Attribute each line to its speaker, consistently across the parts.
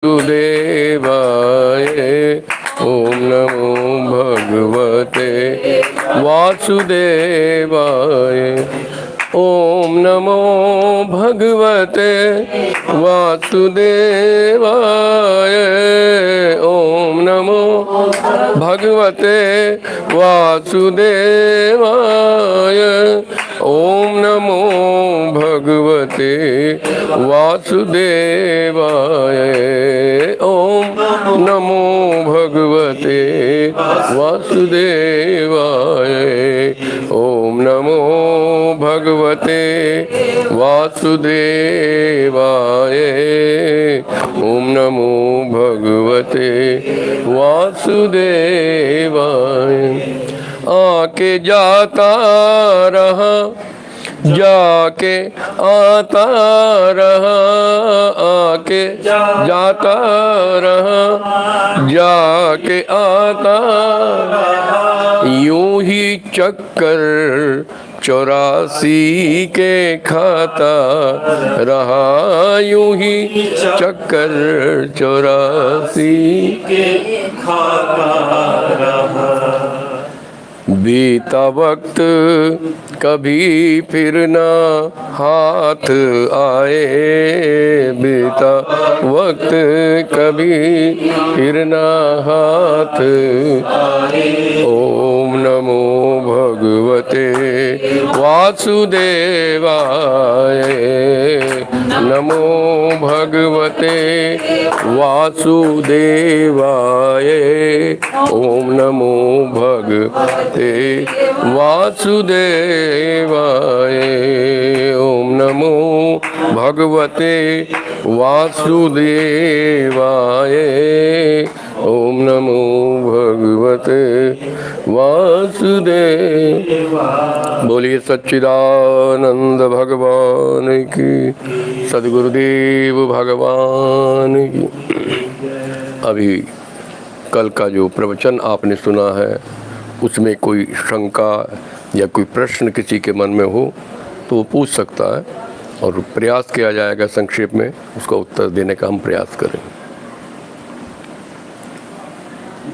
Speaker 1: वासुदेवाय। ओम नमो भगवते वासुदेवाय। ओम नमो भगवते वासुदेवाय। ओम नमो भगवते वासुदेवाय। ओम नमो भगवते वासुदेवाय। ओम नमो भगवते वासुदेवाय। ओम नमो भगवते वासुदेवाय। ओम नमो भगवते वासुदेवाय। आके जाता रहा, जाके आता रहा, आके जाता रहा, जाके आता, यूं ही चक्कर 84 के खाता रहा, यूं ही चक्कर 84 के खाता रहा। बीता वक्त कभी फिर ना हाथ आए, बीता वक्त कभी फिर ना हाथ आए। ओम नमो भगवते वासुदेवाय। नमो भगवते वासुदेवाय। ओम नमो भगवते वासुदेवाय। ओम नमो भगवते वासुदेवाय। ओम नमो भगवते वासुदेव। बोलिए सच्चिदानंद भगवान की, सद्गुरुदेव भगवान की। अभी कल का जो प्रवचन आपने सुना है उसमें कोई शंका या कोई प्रश्न किसी के मन में हो तो वो पूछ सकता है और प्रयास किया जाएगा संक्षेप में उसका उत्तर देने का हम प्रयास करें।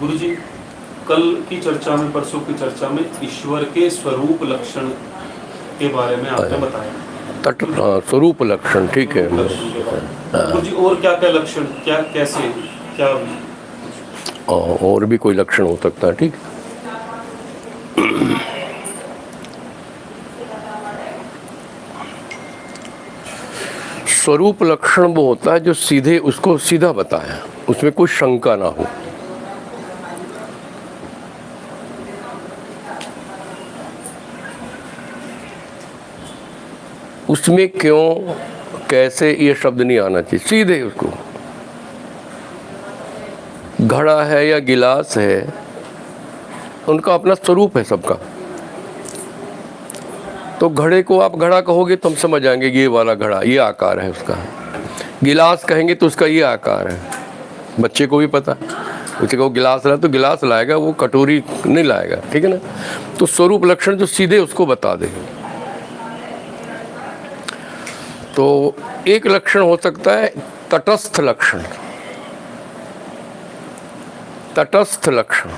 Speaker 2: गुरुजी, कल की चर्चा में, परसों की चर्चा में ईश्वर के स्वरूप लक्षण के बारे में आपने बताया।
Speaker 1: स्वरूप लक्षण, ठीक है
Speaker 2: गुरुजी, और क्या क्या लक्षण, क्या कैसे, क्या
Speaker 1: और भी कोई लक्षण हो सकता है, ठीक। स्वरूप लक्षण वो होता है जो सीधे उसको सीधा बताया, उसमें कोई शंका ना हो। उसमें क्यों कैसे ये शब्द नहीं आना चाहिए, सीधे उसको। घड़ा है या गिलास है, उनका अपना स्वरूप है सबका। तो घड़े को आप घड़ा कहोगे तो हम समझ जाएंगे ये वाला घड़ा, ये आकार है उसका। गिलास कहेंगे तो उसका ये आकार है, बच्चे को भी पता है। उसे कहो गिलास लाए तो गिलास लाएगा, वो कटोरी नहीं लाएगा, ठीक है ना। तो स्वरूप लक्षण जो सीधे उसको बता देगा। तो एक लक्षण हो सकता है तटस्थ लक्षण। तटस्थ लक्षण,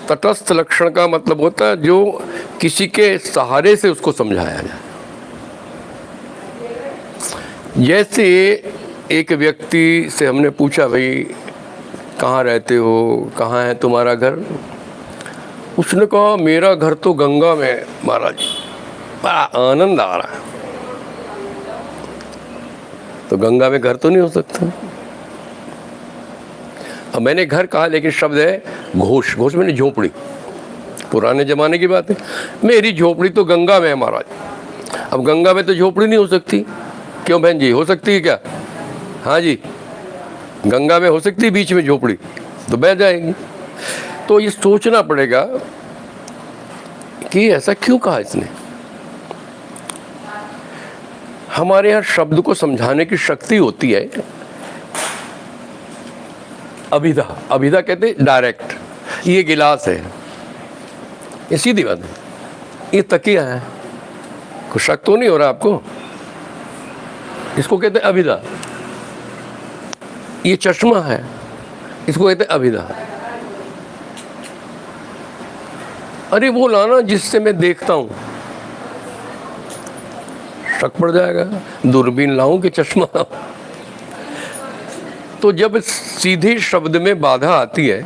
Speaker 1: तटस्थ लक्षण का मतलब होता है जो किसी के सहारे से उसको समझाया जाए। जैसे एक व्यक्ति से हमने पूछा, भाई कहाँ रहते हो, कहाँ है तुम्हारा घर। उसने कहा मेरा घर तो गंगा में महाराज। बड़ा आनंद आ रहा है। तो गंगा में घर तो नहीं हो सकता। अब मैंने घर कहा लेकिन शब्द है घोष। घोष मैंने झोपड़ी, पुराने जमाने की बात है। मेरी झोपड़ी तो गंगा में है महाराज। अब गंगा में तो झोपड़ी नहीं हो सकती। क्यों बहन जी, हो सकती है क्या? हाँ जी, गंगा में हो सकती है बीच में झोपड़ी, तो बह जाएगी। तो ये सोचना पड़ेगा कि ऐसा क्यों कहा इसने। हमारे यहाँ शब्द को समझाने की शक्ति होती है अभिधा। अभिधा कहते डायरेक्ट। ये गिलास है, ये सीधी बात है। ये तकिया है, कुछ शक तो नहीं हो रहा आपको? इसको कहते हैं अभिधा। ये चश्मा है, इसको कहते हैं अभिधा। अरे वो लाना जिससे मैं देखता हूं, शक पड़ जाएगा, दूरबीन लाऊं कि चश्मा लाऊं? तो जब सीधे शब्द में बाधा आती है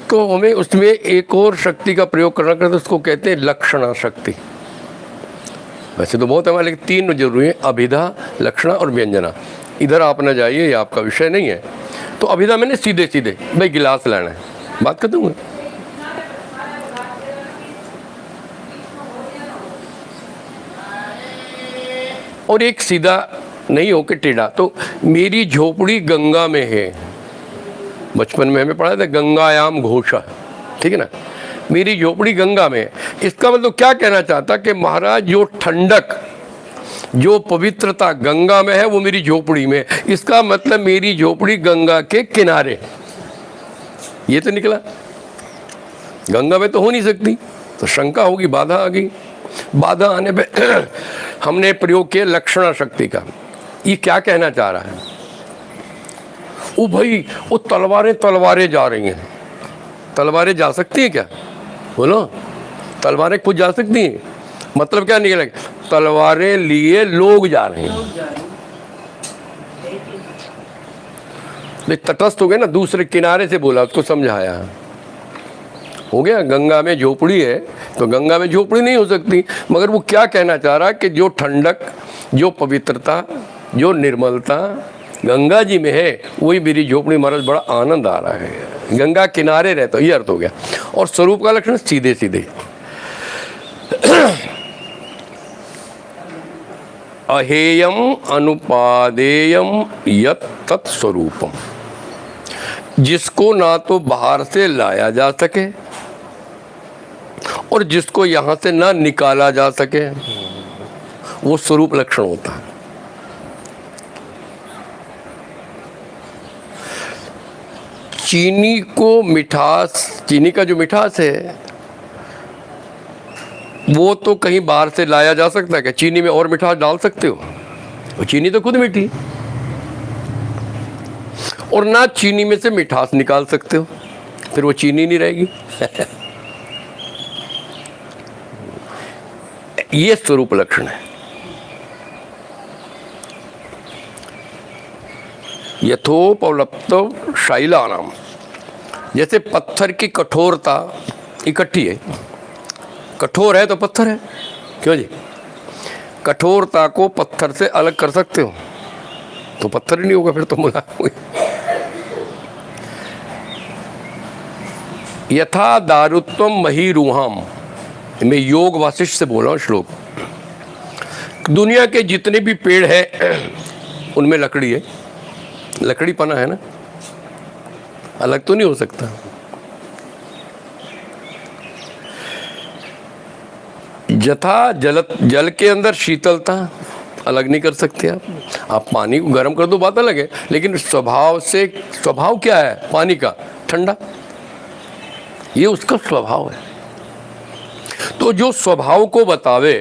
Speaker 1: तो हमें उसमें एक और शक्ति का प्रयोग करना पड़ता है, उसको कहते हैं लक्षणा शक्ति। वैसे तो बहुत है लेकिन 3 जरूरी है, अभिधा, लक्षणा और व्यंजना। इधर आप ना जाइए, ये आपका विषय नहीं है। तो अभिधा मैंने सीधे सीधे भाई गिलास लाना है, बात कर दूंगा। और एक सीधा नहीं हो के टेढ़ा, तो मेरी झोपड़ी गंगा में है। बचपन में हमें पढ़ा था गंगायाम घोषा, ठीक है ना, मेरी झोपड़ी गंगा में है। इसका मतलब क्या कहना चाहता कि महाराज जो ठंडक, जो पवित्रता गंगा में है वो मेरी झोपड़ी में। इसका मतलब मेरी झोपड़ी गंगा के किनारे। ये तो निकला, गंगा में तो हो नहीं सकती, तो शंका होगी, बाधा आ गई। बाधा आने पे हमने प्रयोग किया लक्षणा शक्ति का। ये क्या कहना चाह रहा है? ओ भाई, वो तलवारें जा रही हैं। तलवारें जा सकती हैं क्या? बोलो, तलवारें खुद जा सकती हैं? मतलब क्या निकलेगा? तलवारें लिए लोग जा रहे हैं। तटस्थ हो गए ना, दूसरे किनारे से बोला, उसको समझाया, हो गया। गंगा में झोपड़ी है तो गंगा में झोपड़ी नहीं हो सकती, मगर वो क्या कहना चाह रहा है कि जो ठंडक, जो पवित्रता, जो निर्मलता गंगा जी में है वही मेरी झोपड़ी। महाराज बड़ा आनंद आ रहा है, गंगा किनारे रहता, ये अर्थ हो गया। और स्वरूप का लक्षण सीधे सीधे अहेयम अनुपादेयम यत् तत् स्वरूपम, जिसको ना तो बाहर से लाया जा सके और जिसको यहां से ना निकाला जा सके, वो स्वरूप लक्षण होता है। चीनी को मिठास, चीनी का जो मिठास है वो तो कहीं बाहर से लाया जा सकता है क्या? चीनी में और मिठास डाल सकते हो? वो चीनी तो खुद मीठी। और ना चीनी में से मिठास निकाल सकते हो, फिर वो चीनी नहीं रहेगी। ये स्वरूप लक्षण है। यथोपलप्त शैलानाम, जैसे पत्थर की कठोरता इकट्ठी है, कठोर है तो पत्थर है, क्यों जी? कठोरता को पत्थर से अलग कर सकते हो तो पत्थर ही नहीं होगा, फिर तो मुलायम हुई। यथा दारुत्वम महीरुहाम, मैं योग वासिष्ठ से बोल रहा हूँ श्लोक। दुनिया के जितने भी पेड़ हैं उनमें लकड़ी है, लकड़ी पना है ना, अलग तो नहीं हो सकता। यथा जल के अंदर शीतलता अलग नहीं कर सकते आप पानी को गर्म कर दो बात अलग है, लेकिन स्वभाव क्या है पानी का? ठंडा, ये उसका स्वभाव है। तो जो स्वभाव को बतावे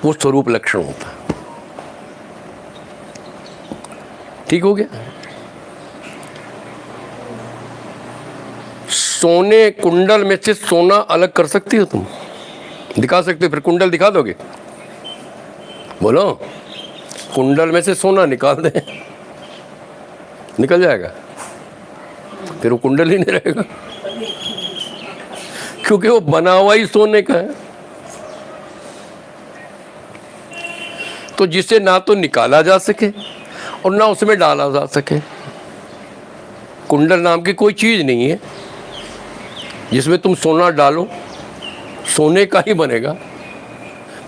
Speaker 1: वो स्वरूप लक्षण होता है। ठीक हो गया? सोने कुंडल में से सोना अलग कर सकती हो तुम? दिखा सकते हो? फिर कुंडल दिखा दोगे? बोलो, कुंडल में से सोना निकाल दे, निकल जाएगा? फिर वो कुंडल ही नहीं रहेगा, क्योंकि वो बना हुआ ही सोने का है। तो जिसे ना तो निकाला जा सके और ना उसमें डाला जा सके। कुंडल नाम की कोई चीज नहीं है जिसमें तुम सोना डालो, सोने का ही बनेगा।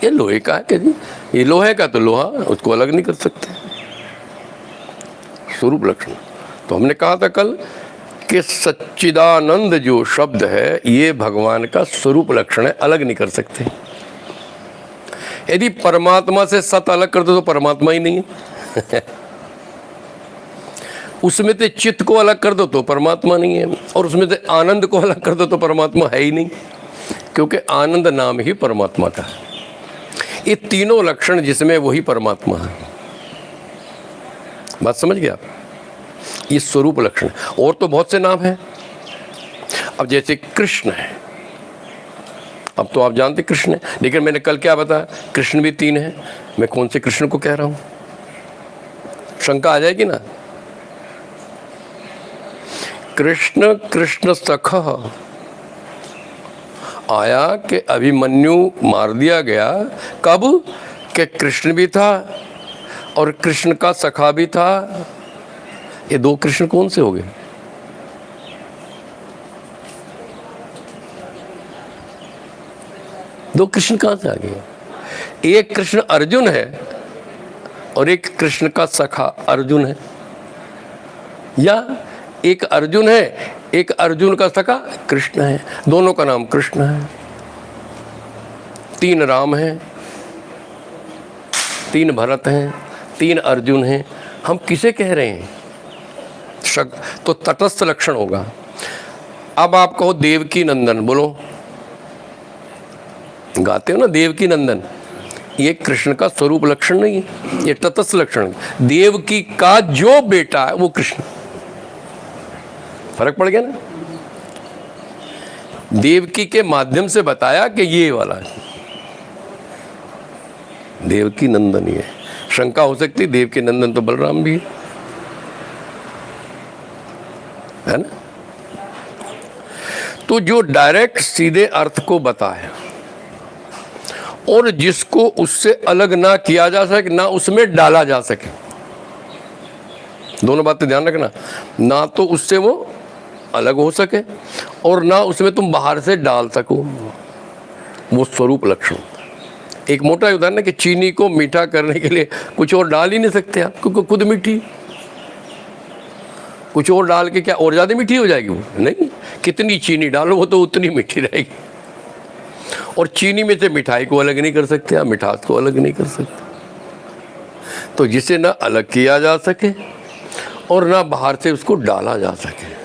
Speaker 1: ये लोहे का है क्या जी? ये लोहे का तो लोहा, उसको अलग नहीं कर सकते। स्वरूप लक्षण। तो हमने कहा था कल कि सच्चिदानंद जो शब्द है ये भगवान का स्वरूप लक्षण है, अलग नहीं कर सकते। यदि परमात्मा से सत अलग कर दो तो परमात्मा ही नहीं है। उसमें से चित्त को अलग कर दो तो परमात्मा नहीं है, और उसमें से आनंद को अलग कर दो तो परमात्मा है ही नहीं, क्योंकि आनंद नाम ही परमात्मा का है। ये तीनों लक्षण जिसमें वही परमात्मा है। बात समझ गए आप? ये स्वरूप लक्षण। और तो बहुत से नाम हैं। अब जैसे कृष्ण है, अब तो आप जानते कृष्ण है, लेकिन मैंने कल क्या बताया, कृष्ण भी 3 है। मैं कौन से कृष्ण को कह रहा हूं? शंका आ जाएगी ना। कृष्ण कृष्ण सखा आया कि अभिमन्यु मार दिया गया। कब? कि कृष्ण भी था और कृष्ण का सखा भी था। ये 2 कृष्ण कौन से हो गए? दो कृष्ण कहां से आ गए? एक कृष्ण अर्जुन है और एक कृष्ण का सखा अर्जुन है, या एक अर्जुन है, एक अर्जुन का सखा कृष्ण है। दोनों का नाम कृष्ण है। 3 राम हैं, 3 भरत हैं, 3 अर्जुन हैं। हम किसे कह रहे हैं? तो तटस्थ लक्षण होगा। अब आप कहो देवकी नंदन, बोलो, गाते हो ना देवकी नंदन, ये कृष्ण का स्वरूप लक्षण नहीं है, ये तटस्थ लक्षण। देवकी का जो बेटा है वो कृष्ण। फर्क पड़ गया ना। देवकी के माध्यम से बताया कि ये वाला है, देवकी नंदन ही है। शंका हो सकती, देवकी नंदन तो बलराम भी है ना। तो जो डायरेक्ट सीधे अर्थ को बताए और जिसको उससे अलग ना किया जा सके, ना उसमें डाला जा सके, दोनों बातें ध्यान रखना। ना तो उससे वो अलग हो सके और ना उसमें तुम बाहर से डाल सको, वो स्वरूप लक्षण। एक मोटा उदाहरण है कि चीनी को मीठा करने के लिए कुछ और डाल ही नहीं सकते आप, क्योंकि खुद मीठी। कुछ और डाल के क्या और ज़्यादा मीठी हो जाएगी? वो नहीं, कितनी चीनी डालो वो तो उतनी मीठी रहेगी। और चीनी में से मिठाई को अलग नहीं कर सकते आप, मिठास को अलग नहीं कर सकते। तो जिसे ना अलग किया जा सके और ना बाहर से उसको डाला जा सके,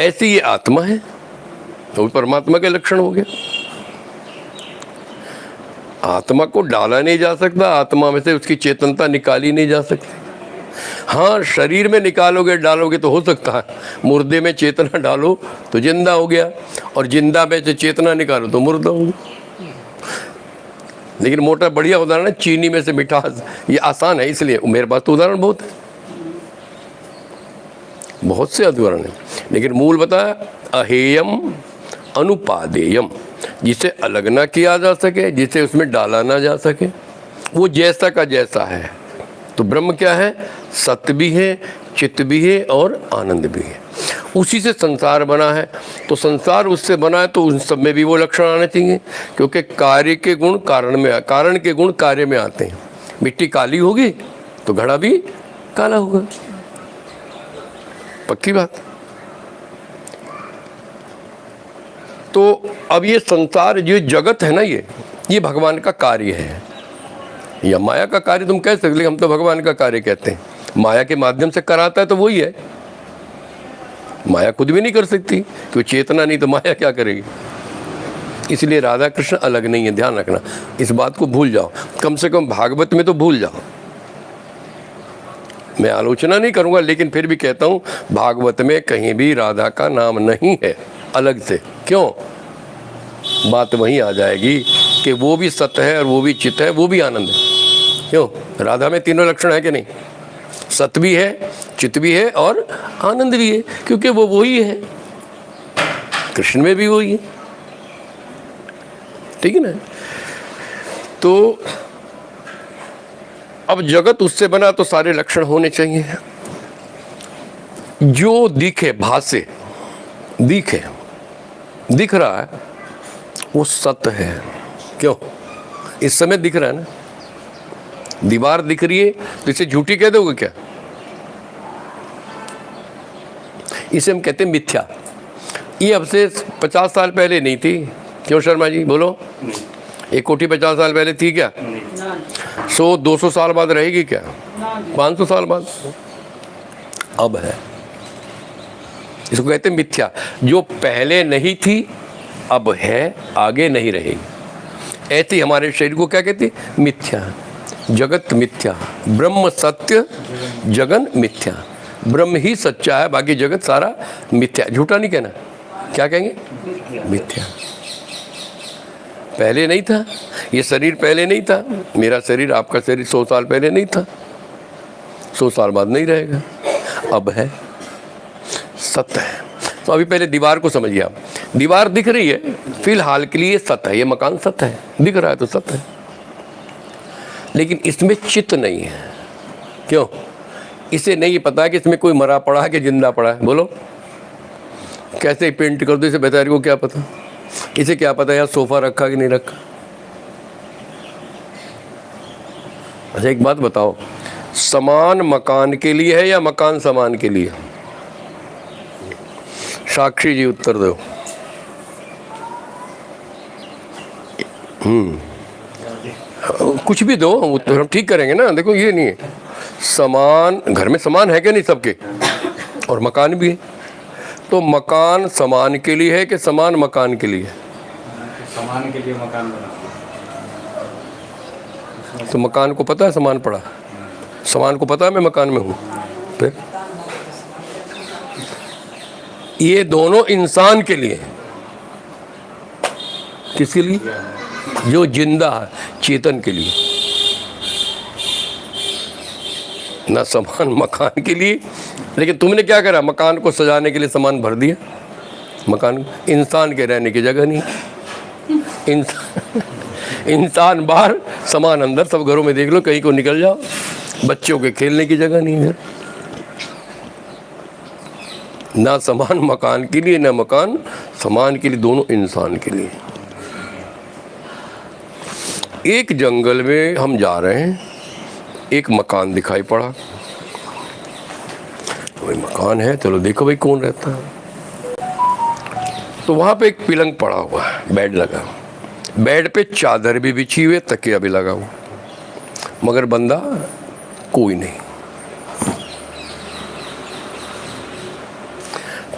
Speaker 1: ऐसी ये आत्मा है, तो परमात्मा के लक्षण हो गया। आत्मा को डाला नहीं जा सकता, आत्मा में से उसकी चेतनता निकाली नहीं जा सकती। हाँ, शरीर में निकालोगे डालोगे तो हो सकता है, मुर्दे में चेतना डालो तो जिंदा हो गया, और जिंदा में से चेतना निकालो तो मुर्दा हो गया। लेकिन मोटा बढ़िया उदाहरण है चीनी में से मिठास, ये आसान है, इसलिए मेरे पास तो उदाहरण बहुत है, बहुत से उदाहरण है। लेकिन मूल बताया अहेयम अनुपादेयम, जिसे अलग ना किया जा सके, जिसे उसमें डाला ना जा सके, वो जैसा का जैसा है। तो ब्रह्म क्या है? सत्य भी है, चित्त भी है और आनंद भी है। उसी से संसार बना है, तो संसार उससे बना है, तो उन सब में भी वो लक्षण आने चाहिए, क्योंकि कार्य के गुण कारण में, कारण के गुण कार्य में आते हैं। मिट्टी काली होगी तो घड़ा भी काला होगा, पक्की बात। तो अब ये संसार, ये जगत है ना, ये भगवान का कार्य है, या माया का कार्य तुम कह सकते, लेकिन हम तो भगवान का कार्य कहते हैं। माया के माध्यम से कराता है तो वही है। माया खुद भी नहीं कर सकती, क्योंकि चेतना नहीं तो माया क्या करेगी। इसलिए राधा कृष्ण अलग नहीं है, ध्यान रखना, इस बात को भूल जाओ। कम से कम भागवत में तो भूल जाओ। मैं आलोचना नहीं करूंगा, लेकिन फिर भी कहता हूं, भागवत में कहीं भी राधा का नाम नहीं है अलग से। क्यों? बात वहीं आ जाएगी कि वो भी सत्य है और वो भी चित्त है, वो भी आनंद है। क्यों? राधा में तीनों लक्षण है कि नहीं? सत्य भी है, चित्त भी है और आनंद भी है, क्योंकि वो वही है। कृष्ण में भी वही है, ठीक है ना। तो अब जगत उससे बना तो सारे लक्षण होने चाहिए। जो दिखे, भासे, दिखे, दिख रहा है, वो सत्य है। क्यों? इस समय दिख रहा है ना। दीवार दिख रही है तो इसे झूठी कह दोगे क्या? इसे हम कहते हैं मिथ्या। ये अब से 50 साल पहले नहीं थी। क्यों शर्मा जी, बोलो? एक कोठी 50 साल पहले थी क्या? 100-200 साल बाद रहेगी क्या? 500 साल बाद अब है। इसको कहते हैं मिथ्या। जो पहले नहीं थी अब है, आगे नहीं रहेगी। ऐसे ही हमारे शरीर को क्या कहते हैं? मिथ्या। जगत मिथ्या, ब्रह्म सत्य जगन मिथ्या। ब्रह्म ही सच्चा है, बाकी जगत सारा मिथ्या। झूठा नहीं कहना, क्या कहेंगे? मिथ्या। पहले नहीं था, ये शरीर पहले नहीं था, मेरा शरीर आपका शरीर 100 साल पहले नहीं था, 100 साल बाद नहीं रहेगा, अब है, सत्य है। तो अभी पहले दीवार को समझिए आप। दीवार दिख रही है, फिलहाल के लिए सत्य है, ये मकान सत्य है, दिख रहा है तो सत्य है, लेकिन इसमें चित्त नहीं है। क्यों? इसे नहीं पता है कि इसमें कोई मरा पड़ा है कि जिंदा पड़ा है। बोलो, कैसे पेंट कर दो इसे, बेचारे को क्या पता? इसे क्या पता यार सोफा रखा कि नहीं रखा? अच्छा एक बात बताओ, समान मकान के लिए है या मकान समान के लिए? साक्षी जी उत्तर दो। कुछ भी दो, उत्तर हम ठीक करेंगे ना। देखो ये नहीं है, समान घर में समान है क्या? नहीं सबके, और मकान भी है। तो मकान समान के लिए है कि समान मकान के लिए?
Speaker 3: समान के लिए मकान बना।
Speaker 1: तो मकान को पता है समान पड़ा, समान को पता है मैं मकान में हूँ। फिर ये दोनों इंसान के लिए, किसके लिए? जो जिंदा है, चेतन के लिए, ना समान मकान के लिए। लेकिन तुमने क्या करा? मकान को सजाने के लिए सामान भर दिया। मकान इंसान के रहने की जगह नहीं, इंसान बाहर, सामान अंदर। सब घरों में देख लो, कहीं को निकल जाओ, बच्चों के खेलने की जगह नहीं है। ना समान मकान के लिए, ना मकान समान के लिए, दोनों इंसान के लिए। एक जंगल में हम जा रहे हैं, एक मकान दिखाई पड़ा। तो भाई मकान है, चलो देखो भाई कौन रहता है। तो वहाँ पे एक पलंग पड़ा हुआ है, बेड लगा, बेड पे चादर भी बिछी हुई है, तकिया भी लगा हुआ, मगर बंदा कोई नहीं।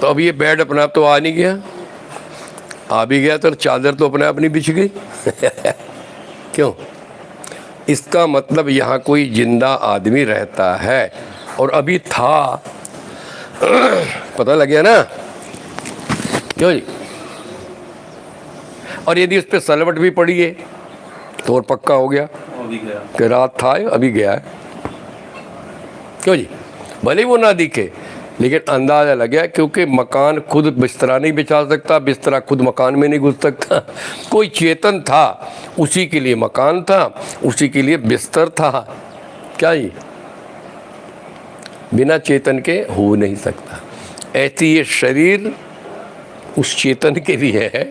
Speaker 1: तो अब ये बेड अपने आप तो आ नहीं गया, आ भी गया तो चादर तो अपने आप नहीं बिछ गई। क्यों? इसका मतलब यहाँ कोई जिंदा आदमी रहता है, और अभी था। पता लग गया ना? क्यों जी? और यदि उस पर सलवट भी पड़ी है तो और पक्का हो गया कि रात था अभी गया है। क्यों जी? भले वो ना दिखे, लेकिन अंदाजा लग गया, क्योंकि मकान खुद बिस्तरा नहीं बिछा सकता, बिस्तरा खुद मकान में नहीं घुस सकता। कोई चेतन था, उसी के लिए मकान था, उसी के लिए बिस्तर था। क्या जी? बिना चेतन के हो नहीं सकता। ऐसी ये शरीर उस चेतन के लिए है,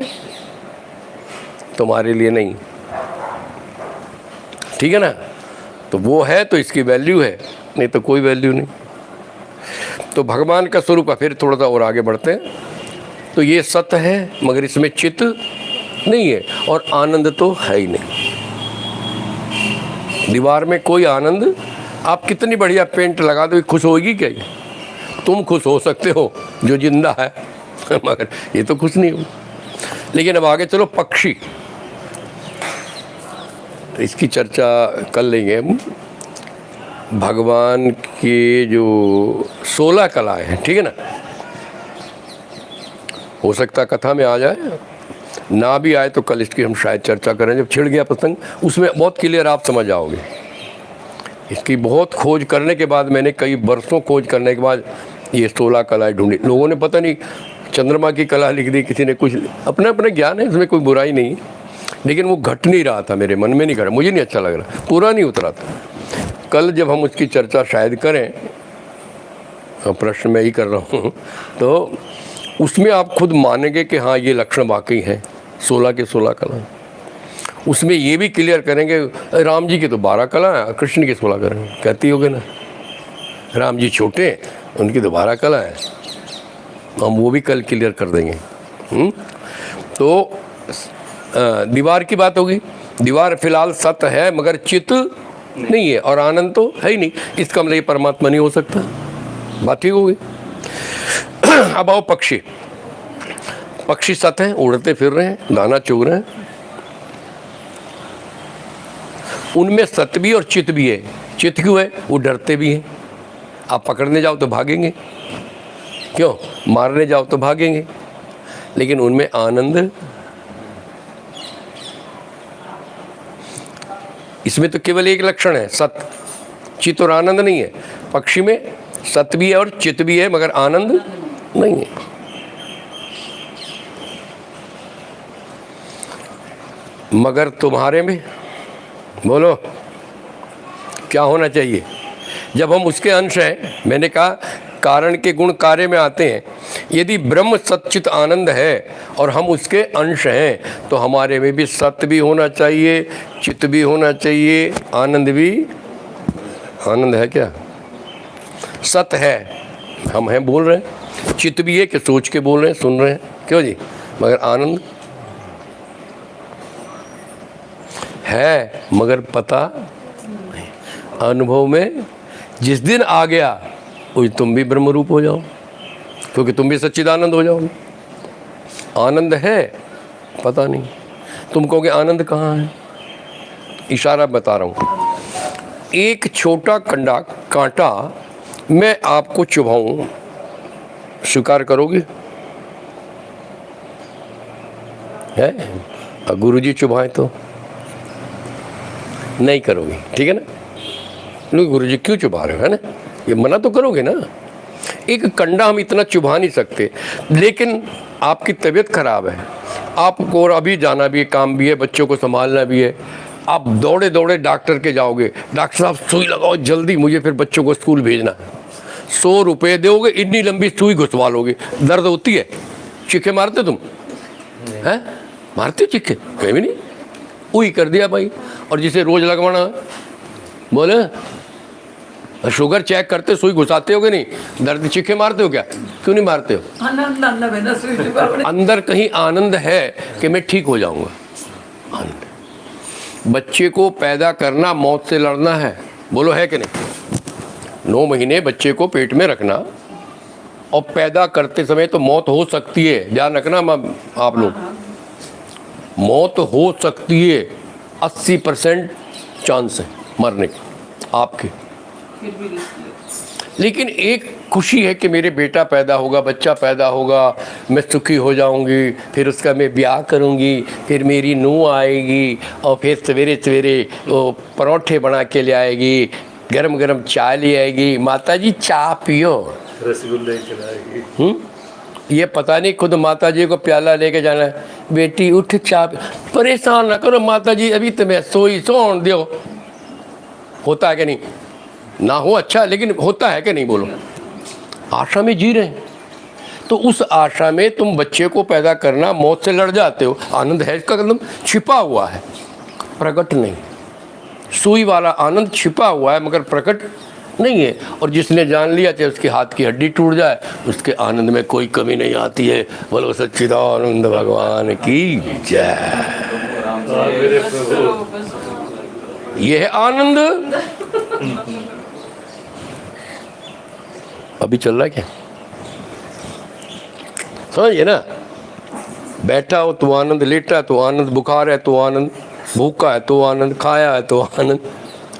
Speaker 1: तुम्हारे लिए नहीं। ठीक है ना? तो वो है तो इसकी वैल्यू है, नहीं तो कोई वैल्यू नहीं। तो भगवान का स्वरूप है। फिर थोड़ा सा और आगे बढ़ते हैं। तो ये सत्य है, मगर इसमें चित्त नहीं है, और आनंद तो है ही नहीं। दीवार में कोई आनंद, आप कितनी बढ़िया पेंट लगा दो, खुश होगी क्या? तुम खुश हो सकते हो जो जिंदा है, मगर ये तो खुश नहीं हो। लेकिन अब आगे चलो, पक्षी, तो इसकी चर्चा कर लेंगे हम। भगवान की जो 16 कलाएं हैं, ठीक है ना, हो सकता कथा में आ जाए, ना भी आए तो कल इसकी हम शायद चर्चा करें। जब छिड़ गया प्रसंग, उसमें बहुत क्लियर आप समझ आओगे। इसकी बहुत खोज करने के बाद, मैंने कई वर्षों खोज करने के बाद ये 16 कलाएं ढूंढी। लोगों ने पता नहीं चंद्रमा की कला लिख दी, किसी ने कुछ, अपने अपने ज्ञान है, इसमें कोई बुराई नहीं, लेकिन वो घट नहीं रहा था, मेरे मन में नहीं घटा, मुझे नहीं अच्छा लग रहा, पूरा नहीं उतरा था। कल जब हम उसकी चर्चा शायद करें, प्रश्न मैं ही कर रहा हूँ, तो उसमें आप खुद मानेंगे कि हाँ ये लक्षण वाकई हैं 16 के 16 कला। उसमें ये भी क्लियर करेंगे, राम जी के तो 12 कला है, कृष्ण के 16 करेंगे, कहती होगे ना, राम जी छोटे, उनकी तो 12 कला है, हम वो भी कल क्लियर कर देंगे। तो दीवार की बात होगी। दीवार फिलहाल सत्य है, मगर चित्त नहीं है, और आनंद तो है ही नहीं। इसका मतलब ये परमात्मा नहीं हो सकता। बात ठीक होगी। अब आओ पक्षी। पक्षी सत्य हैं, उड़ते फिर रहे हैं, दाना चुग रहे हैं। उनमें सत भी और चित भी है। चित क्यों है? वो डरते भी हैं। आप पकड़ने जाओ तो भागेंगे, क्यों? मारने जाओ तो भागेंगे। लेकिन उनमें आनंद, इसमें तो केवल एक लक्षण है, सत। चित और आनंद नहीं है। पक्षी में सत भी है और चित भी है, मगर आनंद नहीं है। मगर तुम्हारे में बोलो क्या होना चाहिए? जब हम उसके अंश हैं, मैंने कहा कारण के गुण कार्य में आते हैं। यदि ब्रह्म सच्चित आनंद है और हम उसके अंश हैं, तो हमारे में भी सत्य भी होना चाहिए, चित्त भी होना चाहिए, आनंद भी। आनंद है क्या? सत्य है, हम हैं बोल रहे हैं। चित्त भी है कि सोच के बोल रहे हैं, सुन रहे हैं, क्यों जी? मगर आनंद है, मगर पता नहीं। अनुभव में जिस दिन आ गया उस तुम भी ब्रह्म रूप हो जाओ, क्योंकि तुम भी सच्चिदानंद हो जाओगे। आनंद है, पता नहीं। तुम कहोगे आनंद कहाँ है? इशारा बता रहा हूँ। एक छोटा कांटा मैं आपको चुभाऊं, स्वीकार करोगे? है? गुरुजी चुभाएं तो नहीं करोगे, ठीक है ना? नहीं, गुरुजी क्यों चुभा रहे हो, है ना? ये मना तो करोगे ना। एक कंडा हम इतना चुभा नहीं सकते। लेकिन आपकी तबीयत खराब है, आपको और अभी जाना भी है, काम भी है, बच्चों को संभालना भी है, आप दौड़े दौड़े डॉक्टर के जाओगे, डॉक्टर साहब सुई लगाओ जल्दी, मुझे फिर बच्चों को स्कूल भेजना। 100 रुपये दोगे, इतनी लंबी सुई घुसवा लोगे। दर्द होती है? चीखे मारते तुम? हैं? मारते हो चीखे? कहीं भी नहीं। उई कर दिया भाई। और जिसे रोज लगवाना है, बोले शुगर चेक करते सुई घुसाते हो कि नहीं? दर्द चीखे मारते हो क्या? क्यों नहीं मारते हो? अंदर कहीं आनंद है कि मैं ठीक हो जाऊंगा। आनंद। बच्चे को पैदा करना मौत से लड़ना है, बोलो है कि नहीं? 9 महीने बच्चे को पेट में रखना और पैदा करते समय तो मौत हो सकती है, ध्यान रखना आप लोग, मौत हो सकती है। 80% चांस है मरने के आपके। लेकिन एक खुशी है कि मेरे बेटा पैदा होगा, बच्चा पैदा होगा, मैं सुखी हो जाऊंगी, फिर उसका मैं ब्याह करूंगी, फिर मेरी नूह आएगी और फिर सवेरे सवेरे वो परोठे बना के ले आएगी, गरम गरम चाय ले आएगी, माता जी चाय पियो,
Speaker 2: रसगुल्ले खिलाएगी।
Speaker 1: ये पता नहीं खुद माता जी को प्याला लेके जाना है, बेटी उठ चाय। परेशान ना करो माता जी, अभी तो मैं सोन दो। होता है कि नहीं? ना हो अच्छा, लेकिन होता है कि नहीं? बोलो। आशा में जी रहे हैं, तो उस आशा में तुम बच्चे को पैदा करना, मौत से लड़ जाते हो। आनंद है इसका, मतलब छिपा हुआ है, प्रकट नहीं। सुई वाला आनंद छिपा हुआ है मगर प्रकट नहीं है। और जिसने जान लिया चाहे उसके हाथ की हड्डी टूट जाए, उसके आनंद में कोई कमी नहीं आती है। बोलो सच्चिदानंद भगवान की जय। ये है आनंद। अभी चल रहा है क्या? समझिए ना? बैठा हो तो आनंद, लेटा है तो आनंद, बुखार है तो आनंद, भूखा है तो आनंद, खाया है तो आनंद।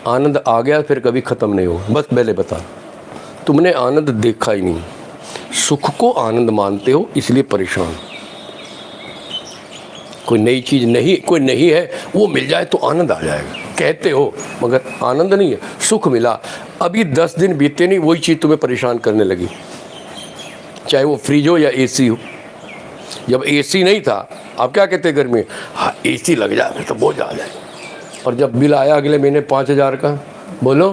Speaker 1: आनंद आ गया फिर कभी ख़त्म नहीं होगा। बस पहले बता, तुमने आनंद देखा ही नहीं। सुख को आनंद मानते हो, इसलिए परेशान। कोई नई चीज़ नहीं, कोई नहीं है, वो मिल जाए तो आनंद आ जाएगा कहते हो, मगर आनंद नहीं है। सुख मिला, अभी 10 दिन बीते नहीं, वही चीज़ तुम्हें परेशान करने लगी, चाहे वो फ्रिज हो या एसी हो। जब एसी नहीं था, आप क्या कहते गर्मी में? हाँ एसी लग जाए तो बोझ आ जाए। और जब बिल आया अगले महीने 5000 का, बोलो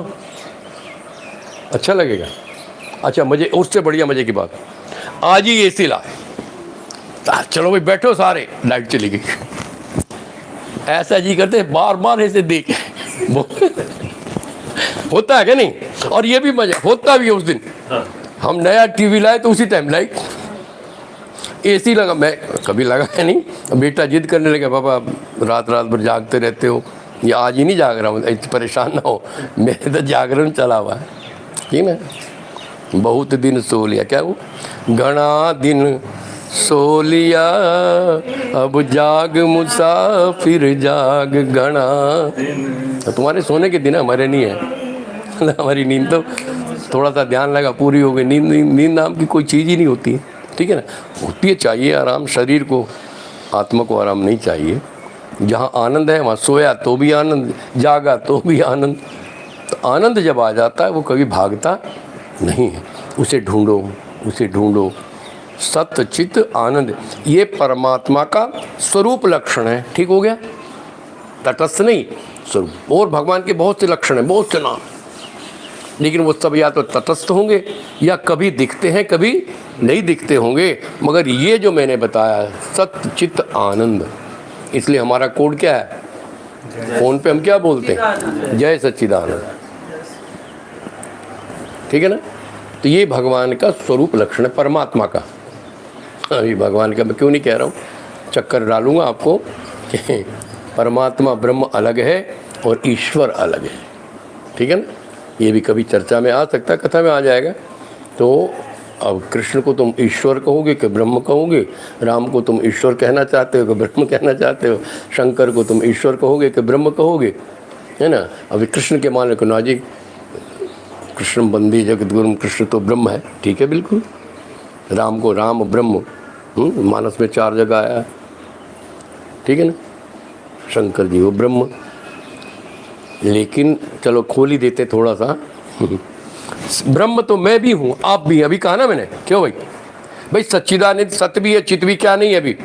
Speaker 1: अच्छा लगेगा? अच्छा, मजे, उससे बढ़िया मजे की बात, आज ही एसी लाए, चलो भाई बैठो सारे, लाइट चली गई। ऐसा जी करते बार बार ऐसे देखे। होता है क्या नहीं? और ये भी मजा होता भी है उस दिन। हम नया टीवी लाए तो उसी टाइम लाइट, एसी लगा। मैं कभी लगा है नहीं। बेटा जिद करने लगा, पापा रात रात भर जागते रहते हो। ये आज ही नहीं जाग रहा हूँ, परेशान ना हो, मेरे तो जागरण चला हुआ है, ठीक है। बहुत दिन सो लिया, क्या वो घना दिन सो लिया, अब जाग मुसाफिर जाग गणा। तो तुम्हारे सोने के दिन हमारे नहीं है। हमारी नींद तो थोड़ा सा ध्यान लगा पूरी हो गई। नींद नाम की कोई चीज़ ही नहीं होती, ठीक है ना। होती है, चाहिए आराम, शरीर को, आत्मा को आराम नहीं चाहिए। जहाँ आनंद है वहाँ सोया तो भी आनंद, जागा तो भी आनंद। तो आनंद जब आ जाता है वो कभी भागता नहीं है। उसे ढूंढो, उसे ढूंढो। सत्य चित्त आनंद, ये परमात्मा का स्वरूप लक्षण है। ठीक हो गया, तटस्थ नहीं, स्वरूप। और भगवान के बहुत से लक्षण हैं, बहुत से नाम, लेकिन वो सब या तो तटस्थ होंगे या कभी दिखते हैं कभी नहीं दिखते होंगे। मगर ये जो मैंने बताया सत्य चित्त आनंद, इसलिए हमारा कोड क्या है, फोन पे हम क्या बोलते हैं, जय सच्चिदानंद, ठीक है ना। तो ये भगवान का स्वरूप लक्षण है, परमात्मा का। अभी भगवान का मैं क्यों नहीं कह रहा हूँ, चक्कर डालूंगा आपको कि परमात्मा ब्रह्म अलग है और ईश्वर अलग है, ठीक है ना। ये भी कभी चर्चा में आ सकता है, कथा में आ जाएगा। तो अब कृष्ण को तुम ईश्वर कहोगे कि ब्रह्म कहोगे, राम को तुम ईश्वर कहना चाहते हो कि ब्रह्म कहना चाहते हो, शंकर को तुम ईश्वर कहोगे कि ब्रह्म कहोगे, है ना। अभी कृष्ण के मान लो ना जी, कृष्ण बंदी जगत गुरु, कृष्ण तो ब्रह्म है, ठीक है, बिल्कुल। राम को राम ब्रह्म, मानस में 4 जगह आया, ठीक है ना। शंकर जी वो ब्रह्म, लेकिन चलो खोल ही देते थोड़ा सा। ब्रह्म तो मैं भी हूँ, आप भी, अभी कहा ना मैंने, क्यों भाई, भाई सच्चिदानंद सत्य भी है, चित्त भी, क्या नहीं है। अभी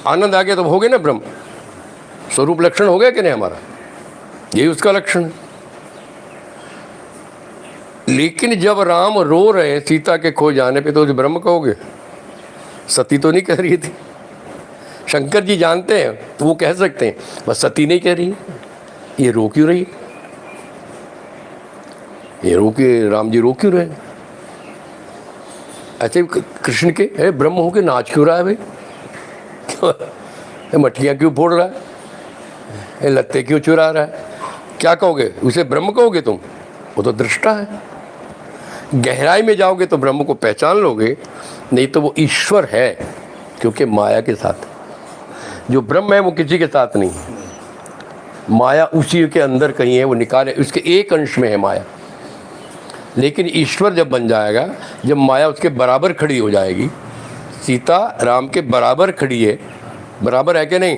Speaker 1: आनंद आ गया तो हो गए ना ब्रह्म, स्वरूप लक्षण हो गया कि नहीं हमारा, यही उसका लक्षण है। लेकिन जब राम रो रहे हैं सीता के खो जाने पे, तो उसे ब्रह्म कहोगे, सती तो नहीं कह रही थी। शंकर जी जानते हैं, तो वो कह सकते हैं, बस सती नहीं कह रही, ये रो क्यों रही, ये रो के राम जी रो क्यों रहे। ऐसे कृष्ण के है ब्रह्म हो के नाच क्यों रहा है भाई, क्यों मठियाँ क्यों फोड़ रहा है, लत्ते क्यों चुरा रहा है, क्या कहोगे उसे, ब्रह्म कहोगे तुम, वो तो दृष्टा है। गहराई में जाओगे तो ब्रह्म को पहचान लोगे, नहीं तो वो ईश्वर है, क्योंकि माया के साथ, जो ब्रह्म है वो किसी के साथ नहीं, माया उसी के अंदर कहीं है, वो निकाले, उसके एक अंश में है माया। लेकिन ईश्वर जब बन जाएगा, जब माया उसके बराबर खड़ी हो जाएगी, सीता राम के बराबर खड़ी है, बराबर है कि नहीं।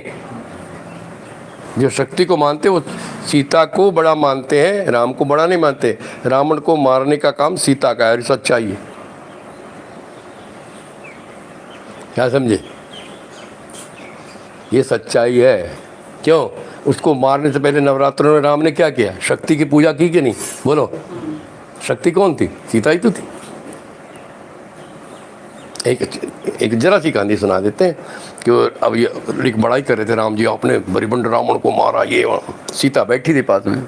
Speaker 1: जो शक्ति को मानते वो सीता को बड़ा मानते हैं, राम को बड़ा नहीं मानते। रावण को मारने का काम सीता का है, सच्चाई है, क्या समझे, ये सच्चाई है। क्यों, उसको मारने से पहले नवरात्रों में राम ने क्या किया, शक्ति की पूजा की कि नहीं, बोलो। शक्ति कौन थी, सीता ही तो थी। एक जरा सी कहानी सुना देते हैं कि अब ये एक बड़ाई कर रहे थे, राम जी आपने बरिबंड रावण को मारा, ये सीता बैठी थी पास में।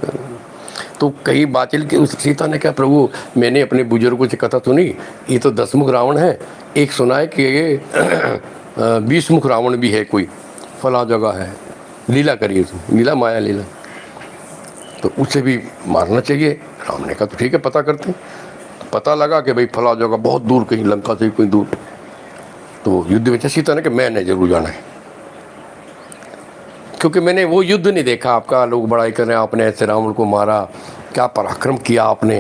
Speaker 1: तो कई बात चली कि उस सीता ने कहा, प्रभु मैंने अपने बुजुर्गों से कथा सुनी, ये तो 10 मुख रावण है, एक सुना है कि ये 20 मुख रावण भी है, कोई फला जगह है, लीला करिए, लीला माया लीला, तो उसे भी मारना चाहिए। राम ने कहा तो ठीक है, पता करते हैं। पता लगा कि भाई फला जगह बहुत दूर, कहीं लंका से कोई दूर। तो युद्ध में सीता ने कि मैंने जरूर जाना है, क्योंकि मैंने वो युद्ध नहीं देखा आपका, लोग बड़ाई कर रहे हैं आपने ऐसे रावण को मारा, क्या पराक्रम किया आपने,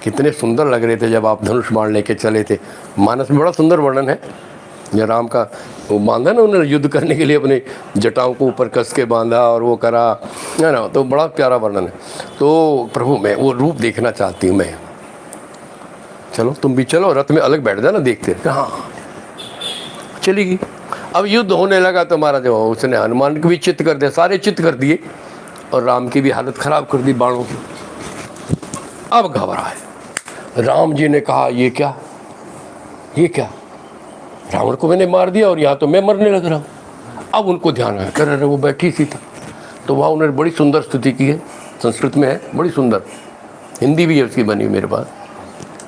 Speaker 1: कितने सुंदर लग रहे थे जब आप धनुष बाण लेके चले थे। मानस में बड़ा सुंदर वर्णन है, जब राम का वो बांधा ना उन्होंने युद्ध करने के लिए, अपने जटाओं को ऊपर कस के बांधा और वो करा, है ना, तो बड़ा प्यारा वर्णन है। तो प्रभु मैं वो रूप देखना चाहती हूँ मैं, चलो तुम भी चलो, रथ में अलग बैठ जाना, देखते। हाँ चली गई। अब युद्ध होने लगा तो महाराज जो उसने हनुमान को भी चित्त कर दिया, सारे चित्त कर दिए, और राम की भी हालत खराब कर दी बाणों की। अब घबराए, राम जी ने कहा ये क्या, ये क्या, रावण को मैंने मार दिया और यहाँ तो मैं मरने लग रहा हूँ। अब उनको ध्यान आया, कर रहे वो बैठी सी था, तो वहाँ उन्होंने बड़ी सुंदर स्तुति की है, संस्कृत में है, बड़ी सुंदर, हिंदी भी है उसकी बनी मेरे पास।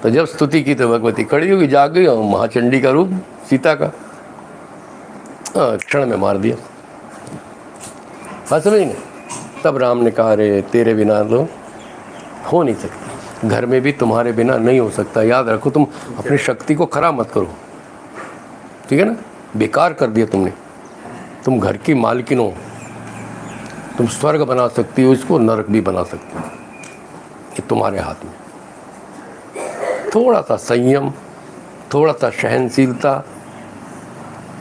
Speaker 1: तो जब स्तुति की तो भगवती खड़ी होगी, जाग गई, और महाचंडी का रूप सीता का क्षण में मार दिया। बात समझ नहीं। तब राम ने कहा, अरे तेरे बिना तो हो नहीं सकता, घर में भी तुम्हारे बिना नहीं हो सकता, याद रखो, तुम अपनी शक्ति को खराब मत करो, ठीक है ना। बेकार कर दिया तुमने। तुम घर की मालकिन हो, तुम स्वर्ग बना सकती हो, इसको नरक भी बना सकती हो, ये तुम्हारे हाथ में। थोड़ा सा संयम, थोड़ा सा सहनशीलता,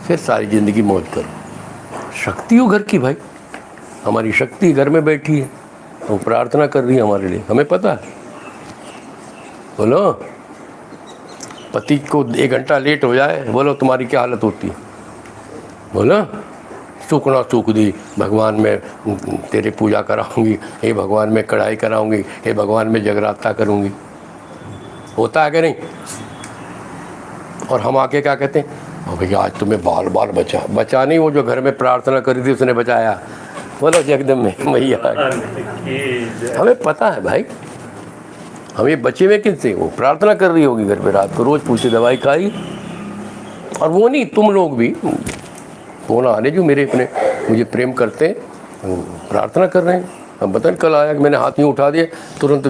Speaker 1: फिर सारी ज़िंदगी मौज करो। शक्ति हो घर की भाई, हमारी शक्ति घर में बैठी है, वो प्रार्थना कर रही है हमारे लिए, हमें पता है। बोलो, पति को 1 घंटा लेट हो जाए, बोलो तुम्हारी क्या हालत होती है? बोलो, सुख ना सुख दी, भगवान में तेरे पूजा कराऊंगी, हे भगवान में कढ़ाई कराऊंगी, हे भगवान में जगराता करूंगी, होता है कि नहीं? और हम आके क्या कहते हैं, ओ भैया आज तुम्हें बाल बाल बचा नहीं, वो जो घर में प्रार्थना करी थी उसने बचाया। बोलो जगदम में भैया, हमें पता है भाई, हमें बचे हुए किनसे? वो प्रार्थना कर रही होगी घर पे, रात को रोज पूछे दवाई खाई। और वो नहीं, तुम लोग भी कौन आने जो मेरे अपने मुझे प्रेम करते हैं, प्रार्थना कर रहे हैं। अब बताएं, कल आया कि मैंने हाथ नहीं उठा दिया, तुरंत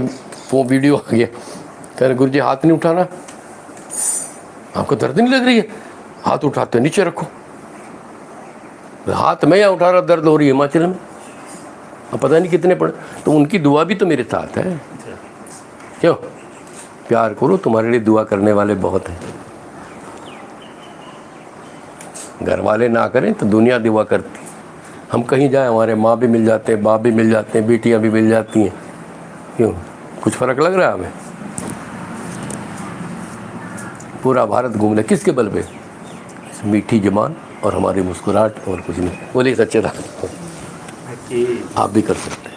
Speaker 1: वो वीडियो आ गया, कह रहे गुरु जी हाथ नहीं उठाना, आपको दर्द नहीं लग रही है? हाथ उठाते नीचे रखो। हाथ मैं यहाँ उठा रहा, दर्द हो रही है हिमाचल में, अब पता नहीं कितने पड़े। तो उनकी दुआ भी तो मेरे साथ है। क्यों? प्यार करो, तुम्हारे लिए दुआ करने वाले बहुत हैं। घर वाले ना करें तो दुनिया दुआ करती। हम कहीं जाए हमारे माँ भी मिल जाते हैं, बाप भी मिल जाते हैं, बेटियाँ भी मिल जाती हैं। क्यों? कुछ फ़र्क लग रहा है हमें? पूरा भारत घूम ले किसके बल पे? मीठी ज़बान और हमारी मुस्कुराहट, और कुछ नहीं। बोलिए सच्चे दान, आप भी कर सकते हैं।